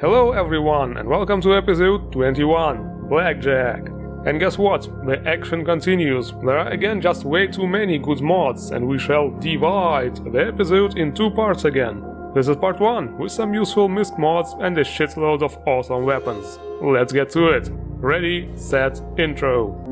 Hello everyone and welcome to episode 21, Blackjack. And guess what? The action continues. There are again just way too many good mods and we shall divide the episode in two parts again. This is part 1 with some useful misc mods and a shitload of awesome weapons. Let's get to it. Ready, set, intro.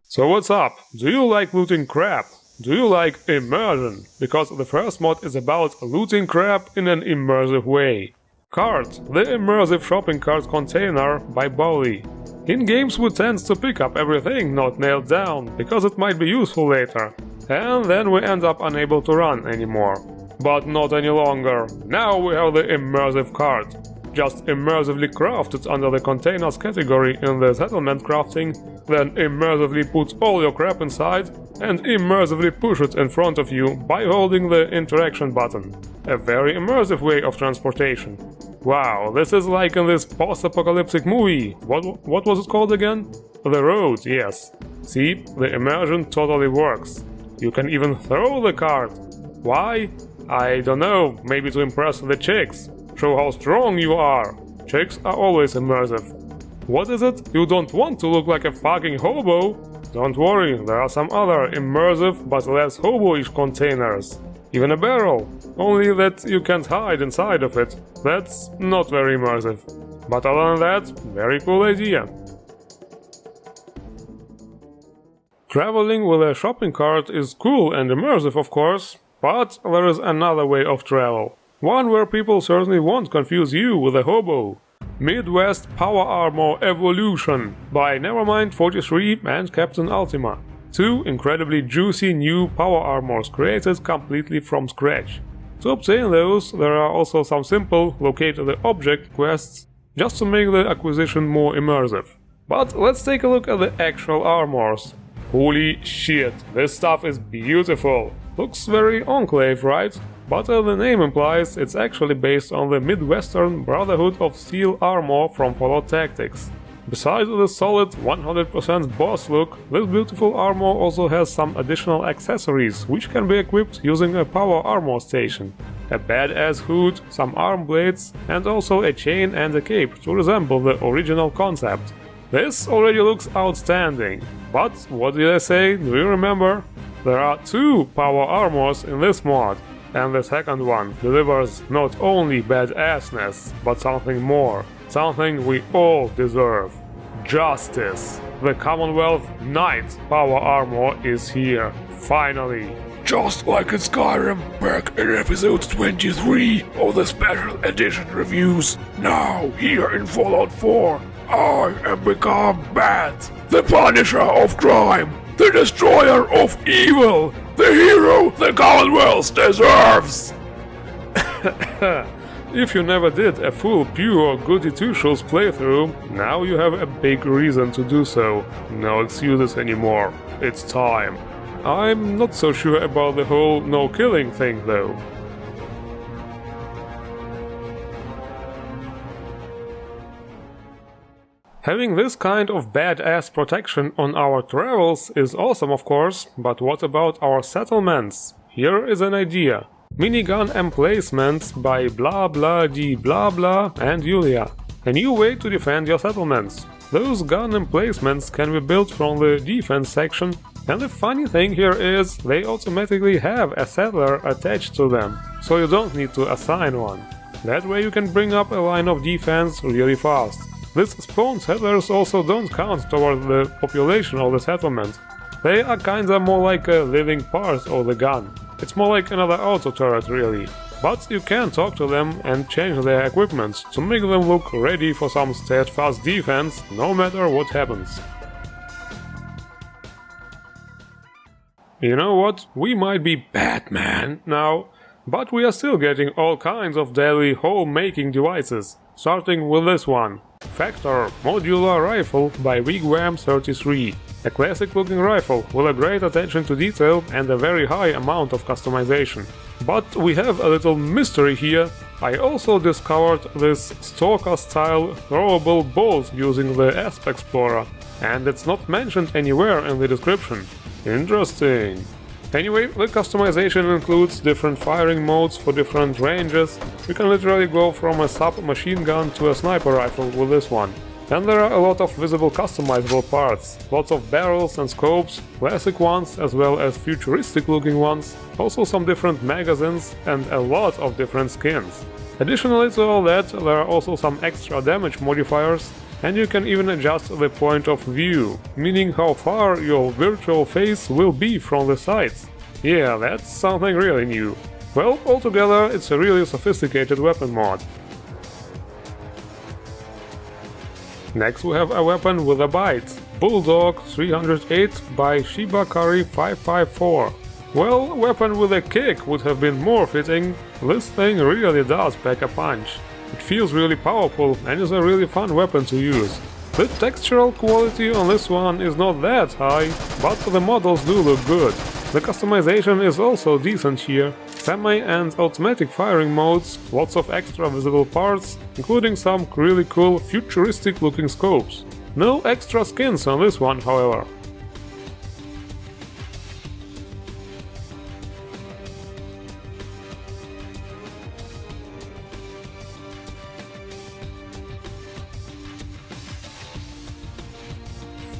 So what's up? Do you like looting crap? Do you like immersion? Because the first mod is about looting crap in an immersive way. C.A.R.T, the immersive shopping cart container by Bulldog. In games we tend to pick up everything not nailed down, because it might be useful later. And then we end up unable to run anymore. But not any longer. Now we have the immersive cart. Just immersively crafted under the containers category in the settlement crafting, then immersively put all your crap inside and immersively push it in front of you by holding the interaction button. A very immersive way of transportation. Wow, this is like in this post-apocalyptic movie. What was it called again? The Road, yes. See, the immersion totally works. You can even throw the cart. Why? I don't know, maybe to impress the chicks. Show how strong you are. Chicks are always immersive. What is it? You don't want to look like a fucking hobo? Don't worry, there are some other immersive but less hobo-ish containers. Even a barrel, only that you can't hide inside of it. That's not very immersive. But other than that, very cool idea. Traveling with a shopping cart is cool and immersive, of course, but there is another way of travel. One where people certainly won't confuse you with a hobo. Midwest Power Armor Evolution by Nevermind43 and Captain Ultima. Two incredibly juicy new power armors created completely from scratch. To obtain those, there are also some simple locate the object quests just to make the acquisition more immersive. But let's take a look at the actual armors. Holy shit, this stuff is beautiful. Looks very Enclave, right? But as the name implies, it's actually based on the Midwestern Brotherhood of Steel armor from Fallout Tactics. Besides the solid 100% boss look, this beautiful armor also has some additional accessories, which can be equipped using a power armor station. A badass hood, some arm blades, and also a chain and a cape to resemble the original concept. This already looks outstanding. But what did I say? Do you remember? There are two power armors in this mod. And the second one delivers not only badassness, but something more. Something we all deserve. Justice. The Commonwealth Knight power armor is here. Finally. Just like in Skyrim back in episode 23 of the special edition reviews. Now, here in Fallout 4, I am become Bat, the punisher of crime, the destroyer of evil, the hero the Commonwealth deserves! If you never did a full pure Goody Two-Shoes playthrough, now you have a big reason to do so. No excuses anymore. It's time. I'm not so sure about the whole no-killing thing though. Having this kind of badass protection on our travels is awesome, of course, but what about our settlements? Here is an idea. Minigun Emplacements by blah blah d blah blah and Julia. A new way to defend your settlements. Those gun emplacements can be built from the defense section, and the funny thing here is they automatically have a settler attached to them, so you don't need to assign one. That way you can bring up a line of defense really fast. These spawn settlers also don't count toward the population of the settlement. They are kinda more like a living part of the gun. It's more like another auto turret really. But you can talk to them and change their equipment to make them look ready for some steadfast defense no matter what happens. You know what? We might be Batman now, but we are still getting all kinds of deadly hole-making devices, starting with this one. Factor Modular Rifle by Wigwam33. A classic-looking rifle with a great attention to detail and a very high amount of customization. But we have a little mystery here. I also discovered this Stalker-style throwable bolt using the Asp Explorer, and it's not mentioned anywhere in the description. Interesting. Anyway, the customization includes different firing modes for different ranges. You can literally go from a submachine gun to a sniper rifle with this one. And there are a lot of visible customizable parts, lots of barrels and scopes, classic ones as well as futuristic looking ones, also some different magazines and a lot of different skins. Additionally to all that, there are also some extra damage modifiers, and you can even adjust the point of view, meaning how far your virtual face will be from the sights. Yeah, that's something really new. Well, altogether it's a really sophisticated weapon mod. Next we have a weapon with a bite, Bulldog 308 by Ikari 554. Well, a weapon with a kick would have been more fitting. This thing really does pack a punch. It feels really powerful and is a really fun weapon to use. The textural quality on this one is not that high, but the models do look good. The customization is also decent here. Semi and automatic firing modes, lots of extra visible parts, including some really cool futuristic looking scopes. No extra skins on this one, however.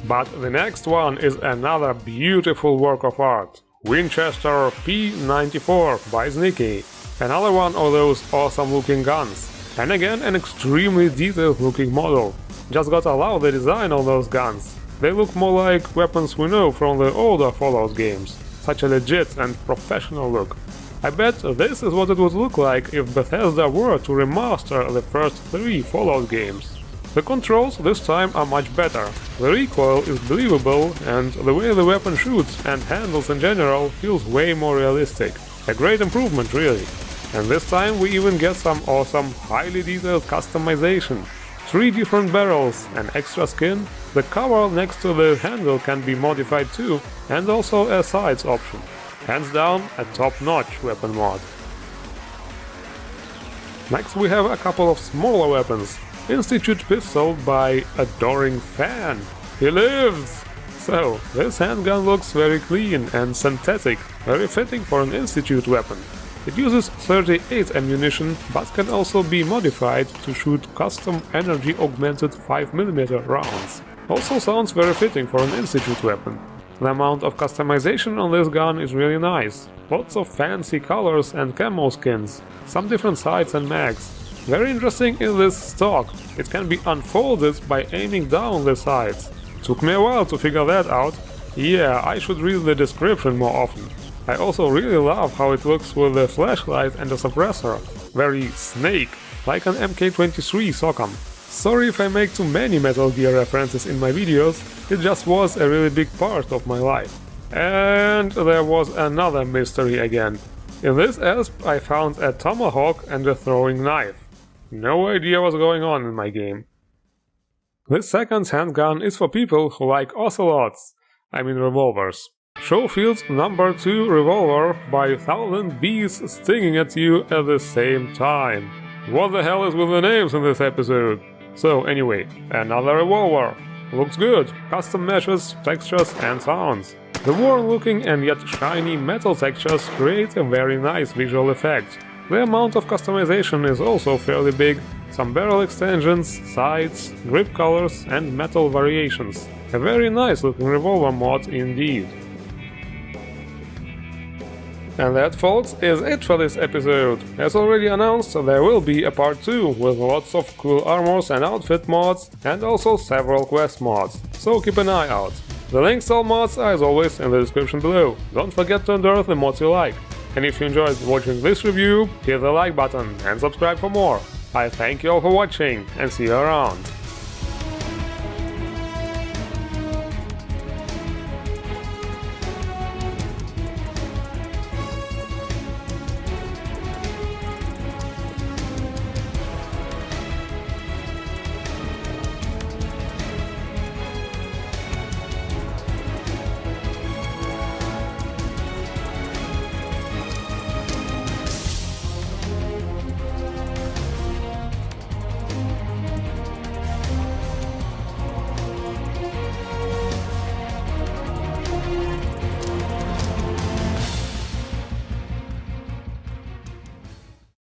But the next one is another beautiful work of art. Winchester P94 by decay. Another one of those awesome looking guns. And again an extremely detailed looking model. Just gotta love the design of those guns. They look more like weapons we know from the older Fallout games. Such a legit and professional look. I bet this is what it would look like if Bethesda were to remaster the first 3 Fallout games. The controls this time are much better, the recoil is believable and the way the weapon shoots and handles in general feels way more realistic. A great improvement really. And this time we even get some awesome, highly detailed customization. 3 different barrels, an extra skin, the cover next to the handle can be modified too, and also a sights option. Hands down, a top-notch weapon mod. Next we have a couple of smaller weapons. Institute pistol by Adoring Fan. He lives! So, this handgun looks very clean and synthetic, very fitting for an Institute weapon. It uses 38 ammunition, but can also be modified to shoot custom energy augmented 5mm rounds. Also sounds very fitting for an Institute weapon. The amount of customization on this gun is really nice. Lots of fancy colors and camo skins, some different sights and mags. Very interesting is this stock. It can be unfolded by aiming down the sides. Took me a while to figure that out. Yeah, I should read the description more often. I also really love how it looks with the flashlight and the suppressor. Very Snake, like an MK23 SOCOM. Sorry if I make too many Metal Gear references in my videos, it just was a really big part of my life. And there was another mystery again. In this ESP I found a tomahawk and a throwing knife. No idea what's going on in my game. This second handgun is for people who like ocelots, I mean revolvers. Schofield number 2 revolver by 1000 bees stinging at you at the same time. What the hell is with the names in this episode? So anyway, another revolver. Looks good, custom meshes, textures and sounds. The worn looking and yet shiny metal textures create a very nice visual effect. The amount of customization is also fairly big, some barrel extensions, sights, grip colors and metal variations. A very nice looking revolver mod indeed. And that, folks, is it for this episode. As already announced, there will be a part 2 with lots of cool armors and outfit mods and also several quest mods, so keep an eye out. The links to all mods are as always in the description below. Don't forget to endorse the mods you like. And if you enjoyed watching this review, hit the like button and subscribe for more. I thank you all for watching and see you around.